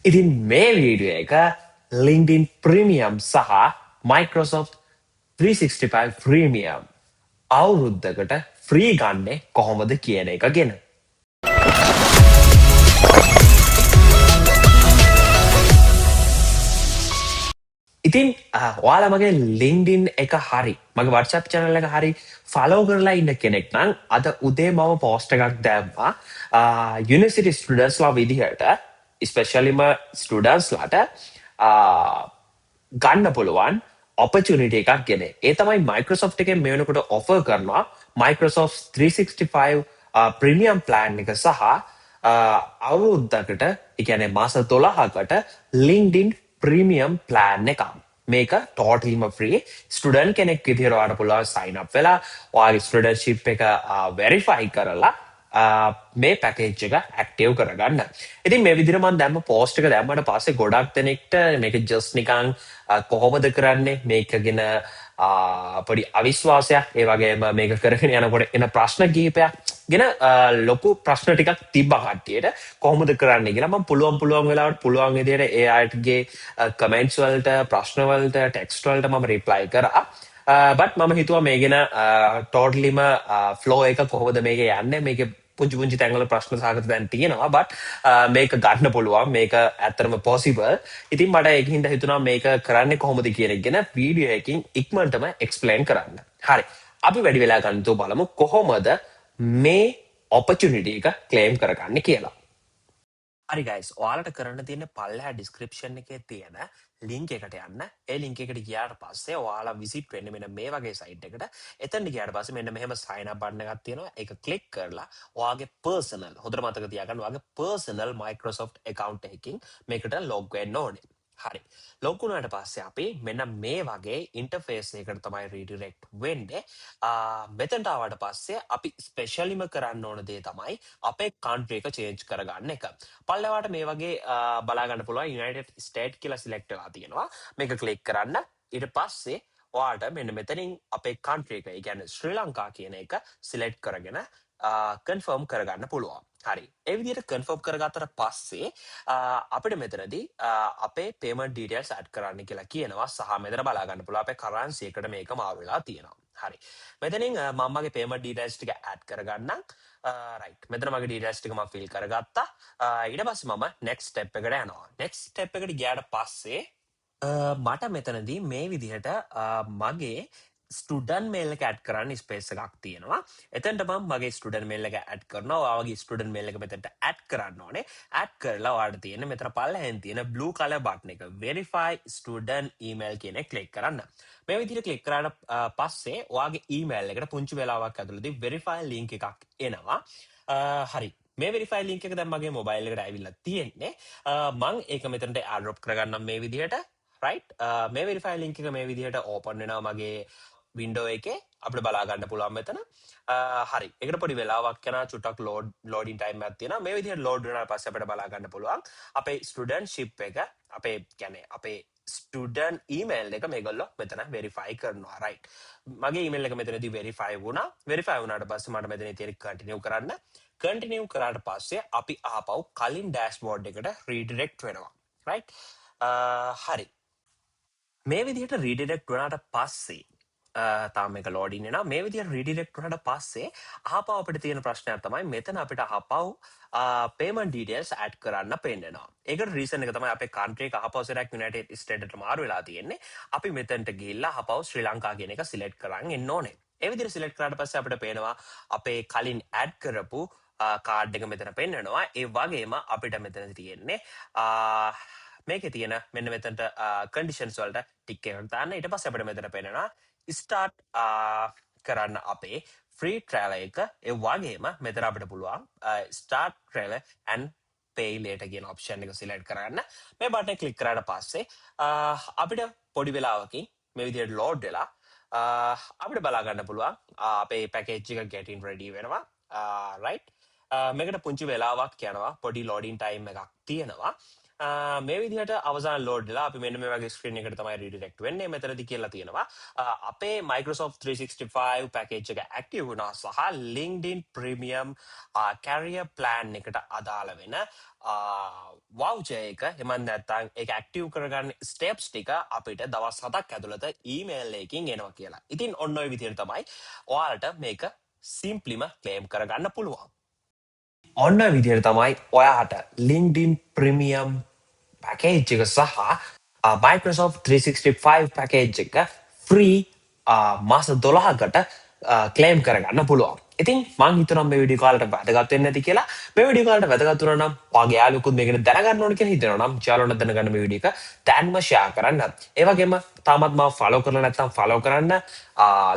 ඉතින් මේ වීඩියෝ එක LinkedIn ප්‍රීමියම් සහ Microsoft 365 ප්‍රීමියම් අවුරුද්දකට ෆ්‍රී ගන්නේ කොහොමද කියන එක ගැන. ඉතින් ඔයාලා මගේ LinkedIn එක හරි මගේ WhatsApp channel එක හරි follow කරලා ඉන්න කෙනෙක් නම් අද උදේ මම post එකක් දැම්මා university students ලා විදිහට especiallyම students ලාට ගන්න පුළුවන් opportunity එකක් ගෙන. ඒ තමයි Microsoft එකෙන් මේ වෙනකොට offer කරනවා Microsoft 365 premium plan එක සහ අවුරුද්දකට ඒ කියන්නේ මාස 12කට LinkedIn premium plan එකක්. මේක totally free student කෙනෙක් විදිහට ඔයාලට පුළුවන් sign up වෙලා ඔයාගේ studentship එක verify කරලා මේ පැකේජ් එක ඇක්ටිව් කරගන්න. ඉතින් මේ විදිහට මම දැම්ම පෝස්ට් එක දැම්මට පස්සේ ගොඩක් දෙනෙක්ට මේක ජස්ට් නිකන් කොහොමද කරන්නේ මේක ගැන පොඩි අවිශ්වාසයක් ඒ වගේම මේක කරගෙන යනකොට එන ප්‍රශ්න කිහිපයක් ගැන ලොකු ප්‍රශ්න ටිකක් තිබ්බා කට්ටියට කොහොමද කරන්නේ කියලා මම පුළුවන් වෙලාවට පුළුවන් විදිහට ඒ අයගේ කමෙන්ට්ස් වලට ප්‍රශ්න වලට ටෙක්ස්ට් වලට මම රිප්ලයි කරා. බට් මම හිතුවා මේ ගැන ටෝටලිම ෆ්ලෝ එක කොහොමද මේක යන්නේ මේක පුංචි තැන්වල ප්‍රශ්න සහගත දැන් තියෙනවා බට් මේක ගන්න පුළුවන් මේක ඇත්තටම පොසිබල්. ඉතින් මට ඒකින්ද හිතුණා මේක කරන්නේ කොහොමද කියන එක ගැන වීඩියෝ එකකින් ඉක්මනටම එක්ස්ප්ලেইন කරන්න. හරි. අපි වැඩි වෙලා ගන්න තු බලමු කොහොමද මේ opportunity එක claim කරගන්නේ කියලා. හරි guys ඔයාලට කරන්න තියෙන පල්ලෙහා description එකේ තියෙන link එකට යන්න. ඒ link එකට ගියාට පස්සේ ඔයාලා visit වෙන්න මෙන්න මේ වගේ site එකට. එතනට ගියාට පස්සේ මෙන්න මෙහෙම sign up button එකක් තියෙනවා. ඒක click කරලා ඔයාගේ personal හොඳට මතක තියාගන්න ඔයාගේ personal Microsoft account එකකින් මේකට log වෙන්න ඕනේ. හරි. log වුණාට පස්සේ අපි මෙන්න මේ වගේ interface එකකට තමයි redirect වෙන්නේ. මෙතනට ආවට පස්සේ අපි ස්පෙෂලිම කරන්න ඕන දේ තමයි අපේ country එක change කරගන්න එක. පල්ලෙහාට මේ වගේ බලා ගන්න පුළුවන් United States කියලා select වෙලා තියෙනවා. මේක click කරන්න. ඊට පස්සේ ඔයාලට මෙන්න මෙතනින් අපේ country එක, ඒ කියන්නේ ශ්‍රී ලංකා කියන එක select කරගෙන confirm කරගන්න පුළුවන්. හරි. ඒ විදිහට confirm කරගත්තට පස්සේ අපිට මෙතනදී අපේ payment details add කරන්න කියලා කියනවා සහ මෙතන බලා ගන්න පුළුවන් අපේ currency එකට මේක මාරු වෙලා තියෙනවා. හරි. මෙතනින් මම මගේ payment details ටික add කරගන්නම්. right. මෙතන මගේ details ටික මම fill කරගත්තා. ඊට පස්සේ මම next step එකට යනවා. next step එකට ගියාට පස්සේ මට මෙතනදී මේ විදිහට මගේ ස්ටඩන් මේල් එක ඇඩ් කරන්න ස්පේස් එකක් තියෙනවා. එතනට මම මගේ ස්ටඩන් මේල් එක ඇඩ් කරනවා. ඔයාගේ ස්ටඩන් මේල් එක මෙතනට ඇඩ් කරන්න ඕනේ. ඇඩ් කරලා ඔයාලට තියෙන මෙතන පල්ලෙහෙන් තියෙන blue color button එක verify student email කියන එක ක්ලික් කරන්න. මේ විදිහට ක්ලික් කරාට පස්සේ ඔයාගේ ඊමේල් එකට පුංචි වෙලාවක් ඇතුළතදී verify link එකක් එනවා. හරි. මේ verify link එක දැන් මගේ mobile එකට ඇවිල්ලා තියෙන්නේ. මම ඒක මෙතනට airdrop කරගන්නම් මේ විදිහට. right මේ verify link එක මේ විදිහට open වෙනවා මගේ window එකේ අපිට බලා ගන්න පුළුවන් මෙතන. හරි. ඒකට පොඩි වෙලාවක් යනවා චුට්ටක් loading time එකක් තියෙනවා. මේ විදිහට load වුණාට පස්සේ අපිට බලා ගන්න පුළුවන් අපේ studentship එක අපේ කියන්නේ අපේ student email එක මේගොල්ලෝ මෙතන verify කරනවා. right. මගේ email එක මෙතනදී verify වුණා. verify වුණාට පස්සේ මට මෙතන තියෙන continue කරන්න. continue කරාට පස්සේ අපි ආපහු කලින් dashboard එකට redirect වෙනවා. right. හරි. මේ විදිහට redirect වුණාට පස්සේ තාම මේක loading වෙනවා. මේ විදිහට redirect වුණාට පස්සේ ආපහු අපිට තියෙන ප්‍රශ්නයක් තමයි මෙතන අපිට ආපහු payment details add කරන්න පෙන්නනවා. ඒකට reason එක තමයි අපේ country එක ආපහු සරක් United States එකට මාරු වෙලා තියෙන්නේ. අපි මෙතනට ගිහිල්ලා ආපහු ශ්‍රී ලංකා කියන එක select කරන් එන්න ඕනේ. ඒ විදිහට select කරාට පස්සේ අපිට පේනවා අපේ කලින් add කරපු කාඩ් එක මෙතන පෙන්නනවා. ඒ වගේම අපිට මෙතන තියෙන්නේ මේකේ තියෙන මෙන්න මෙතනට conditions වලට ටික් එකක් දාන්න. ඊට පස්සේ අපිට මෙතන පේනවා start කරන්න අපේ free trial එක. ඒ වගේම මෙතන අපිට පුළුවන් start trial and pay later කියන option එක select කරගන්න. මේ button එක click කරාට පස්සේ අපිට පොඩි වෙලාවකින් මේ විදිහට load වෙලා අපිට බලා ගන්න පුළුවන් අපේ package එක getting ready වෙනවා. right. මේකට පුංචි වෙලාවක් යනවා. පොඩි loading time එකක් තියෙනවා. මේ විදිහට අවසාන ලෝඩ්ලා අපි මෙන්න මේ වගේ ස්ක්‍රීන් එකට තමයි රීඩිරෙක්ට් වෙන්නේ. මෙතනදී කියලා තියෙනවා අපේ Microsoft 365 පැකේජ් එක ඇක්ටිව් වුණා සහ LinkedIn Premium Career Plan එකට අදාළ වෙන වවුචර් එක එහෙම නැත්නම් ඒක ඇක්ටිව් කරගන්න ස්ටෙප්ස් ටික අපිට දවස් 7ක් ඇතුළත ඊමේල් එකකින් එනවා කියලා. ඉතින් ඔන්න ඔය විදිහට තමයි ඔයාලට මේක සිම්ප්ලිම ක්ලේම් කරගන්න පුළුවන්. ඔන්න විදිහට තමයි ඔයාට LinkedIn Premium පැකේජ් එක සහ Microsoft 365 පැකේජ් එක ෆ්‍රී මාස 12කට ක්ලේම් කරගන්න පුළුවන්. ඉතින් මං හිතනවා මේ වීඩියෝ කාලට වැදගත් වෙන්නේ නැති කියලා. මේ වීඩියෝ කාලට වැදගත් වුණා නම් වාගේ යාළුවෙකුත් මේක දැනගන්න ඕන කියලා හිතනවා නම් යාළුවන්ට දැනගන්න මේ වීඩියෝ එක දැන්ම ෂෙයා කරන්න. ඒ වගේම තාමත් මාව ෆලෝ කරලා නැත්නම් ෆලෝ කරන්න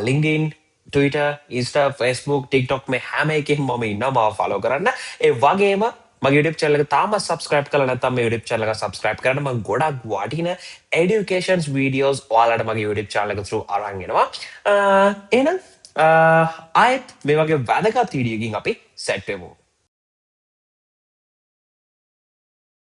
LinkedIn Twitter, Insta, Facebook, TikTok මේ හැම එකෙම මම ඉන්නවා මාව ෆලෝ කරන්න. ඒ වගේම මගේ YouTube channel එක තාම subscribe කරලා නැත්නම් මේ YouTube channel එක subscribe කරන්න. මම ගොඩක් වටින educations videos ඔයාලට මගේ YouTube channel එක through අරන් එනවා. එහෙනම් ආයෙත් මේ වගේ වැදගත් වීඩියෝ එකකින් අපි සෙට් වෙමු.